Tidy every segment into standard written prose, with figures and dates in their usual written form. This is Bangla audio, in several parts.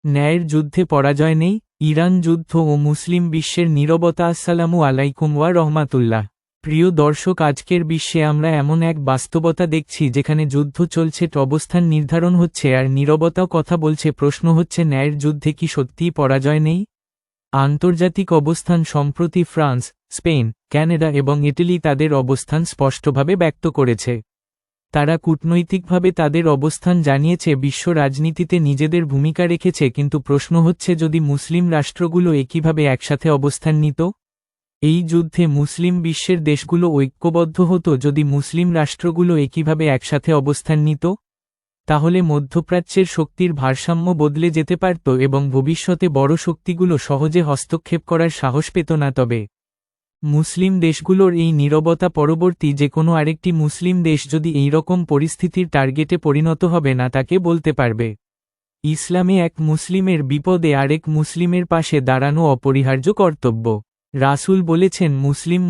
ন্যায়ের যুদ্ধে পরাজয় নেই, ইরান যুদ্ধ ও মুসলিম বিশ্বের নীরবতা। আসসালামু আলাইকুম ওয়া রহমাতুল্লাহ। প্রিয় দর্শক, আজকের বিশ্বে আমরা এমন এক বাস্তবতা দেখছি যেখানে যুদ্ধ চলছে, অবস্থান নির্ধারণ হচ্ছে আর নীরবতাও কথা বলছে। প্রশ্ন হচ্ছে, ন্যায়ের যুদ্ধে কি সত্যিই পরাজয় নেই? আন্তর্জাতিক অবস্থান। সম্প্রতি ফ্রান্স, স্পেন, কানাডা এবং ইটালি তাদের অবস্থান স্পষ্টভাবে ব্যক্ত করেছে। তারা কূটনৈতিকভাবে তাদের অবস্থান জানিয়েছে, বিশ্ব রাজনীতিতে নিজেদের ভূমিকা রেখেছে। কিন্তু প্রশ্ন হচ্ছে, যদি মুসলিম রাষ্ট্রগুলো একইভাবে একসাথে অবস্থান নিত? এই যুদ্ধে মুসলিম বিশ্বের দেশগুলো ঐক্যবদ্ধ হতো, যদি মুসলিম রাষ্ট্রগুলো একইভাবে একসাথে অবস্থান নিত, তাহলে মধ্যপ্রাচ্যের শক্তির ভারসাম্য বদলে যেতে পারত এবং ভবিষ্যতে বড় শক্তিগুলো সহজে হস্তক্ষেপ করার সাহস পেত না। তবে মুসলিম দেশগুলোর এই নীরবতা পরবর্তী যে কোনো আরেকটি মুসলিম দেশ যদি এইরকম পরিস্থিতির টার্গেটে পরিণত হবে না, তাকে বলতে পারবে। ইসলামে এক মুসলিমের বিপদে আরেক মুসলিমের পাশে দাঁড়ানো অপরিহার্য কর্তব্য। রাসূল বলেছেন,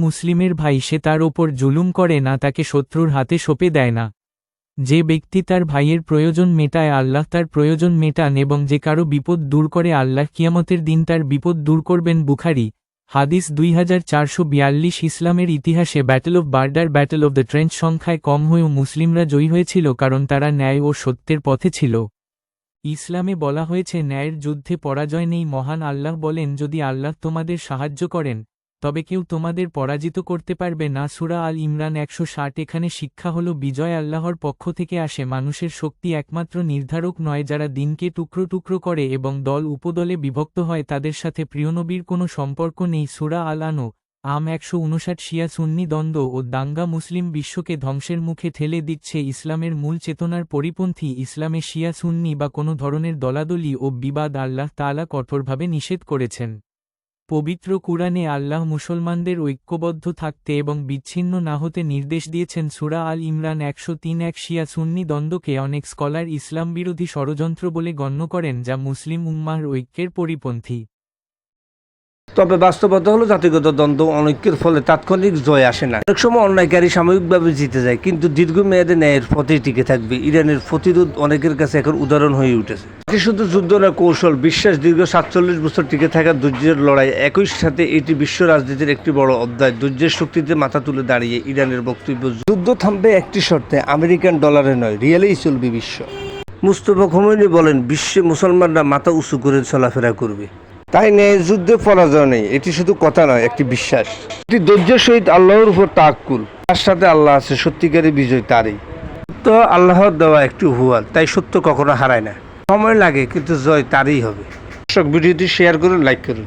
মুসলিমের ভাই, সে তার ওপর জুলুম করে না, তাকে শত্রুর হাতে সঁপে দেয় না। যে ব্যক্তি তার ভাইয়ের প্রয়োজন মেটায়, আল্লাহ তার প্রয়োজন মেটান, এবং যে কারো বিপদ দূর করে, আল্লাহ কিয়ামতের দিন তার বিপদ দূর করবেন। বুখারী হাদিস 2442। ইসলামের ইতিহাসে battle of Badr, battle of the trench সংখ্যায় কম হয়েও মুসলিমরা জয়ী হয়েছিল, কারণ তারা ন্যায় ও সত্যের পথে ছিল। ইসলামে বলা হয়েছে, ন্যায়ের যুদ্ধে পরাজয় নেই। মহান আল্লাহ বলেন, যদি আল্লাহ তোমাদের সাহায্য করেন, তবে কেউ তোমাদের পরাজিত করতে পারবে না। সূরা আল ইমরান 160। এখানে শিক্ষা হলো, বিজয় আল্লাহর পক্ষ থেকে আসে। মানুষের শক্তি একমাত্র নির্ধারক নয়। যারা দিনকে টুকরো টুকরো করে এবং দল উপদলে বিভক্ত হয়, তাদের সাথে প্রিয়নবীর কোনো সম্পর্ক নেই। সূরা আল আম 159। শিয়া সুন্নি দ্বন্দ্ব ও দাঙ্গা মুসলিম বিশ্বকে ধ্বংসের মুখে ঠেলে দিচ্ছে। ইসলামের মূল চেতনার পরিপন্থী। ইসলামে শিয়া সুন্নি বা কোনো ধরনের দলাদলি ও বিবাদ আল্লাহ তাআলা কঠোরভাবে নিষেধ করেছেন। পবিত্র কুরআনে আল্লাহ মুসলমানদের ঐক্যবদ্ধ থাকতে এবং বিচ্ছিন্ন না হতে নির্দেশ দিয়েছেন। সূরা আল ইমরান 103। শিয়া সুন্নি দ্বন্দ্বকে অনেক স্কলার ইসলাম বিরোধী ষড়যন্ত্র বলে গণ্য করেন, যা মুসলিম উম্মাহর ঐক্যের পরিপন্থী। তবে বাস্তবতা হলো, জাতিগত দ্বন্দ্ব অনৈক্যের ফলে তাৎক্ষণিক জয় আসে না। অনেক সময় অন্যায়কারী সাময়িকভাবে জিতে যায়, কিন্তু দীর্ঘমেয়াদে ন্যায়ের পথেই টিকে থাকবে। ইরানের প্রতিরোধ অনেকের কাছে এখন উদাহরণ হয়ে উঠেছে। এটি শুধু যুদ্ধ না, কৌশল, বিশ্বাস, দীর্ঘ 47 বছর টিকে থাকার ধৈর্যের লড়াই। একই সাথে এটি বিশ্ব রাজনীতির একটি বড় অধ্যায়। ধৈর্যের শক্তিতে মাথা তুলে দাঁড়িয়ে ইরানের বক্তব্য, যুদ্ধ থামবে একটি শর্তে, আমেরিকান ডলারে নয়, রিয়েলেই চলবে বিশ্ব। মুস্তফা খোমেনি বলেন, বিশ্বে মুসলমানরা মাথা উঁচু করে চলাফেরা করবে। তাই ন্যায়ের যুদ্ধে পরাজয় নেই, এটি শুধু কথা নয়, একটি বিশ্বাস। এটি ধৈর্যের সহিত আল্লাহর উপর তাওয়াক্কুল। তার সাথে আল্লাহ আছে, সত্যিকারের বিজয় তারই। তো আল্লাহর দেওয়া একটি উপহার, তাই সত্য কখনো হারায় না। সময় লাগে, কিন্তু জয় তারই হবে। দর্শক, ভিডিওটি শেয়ার করুন, লাইক করুন।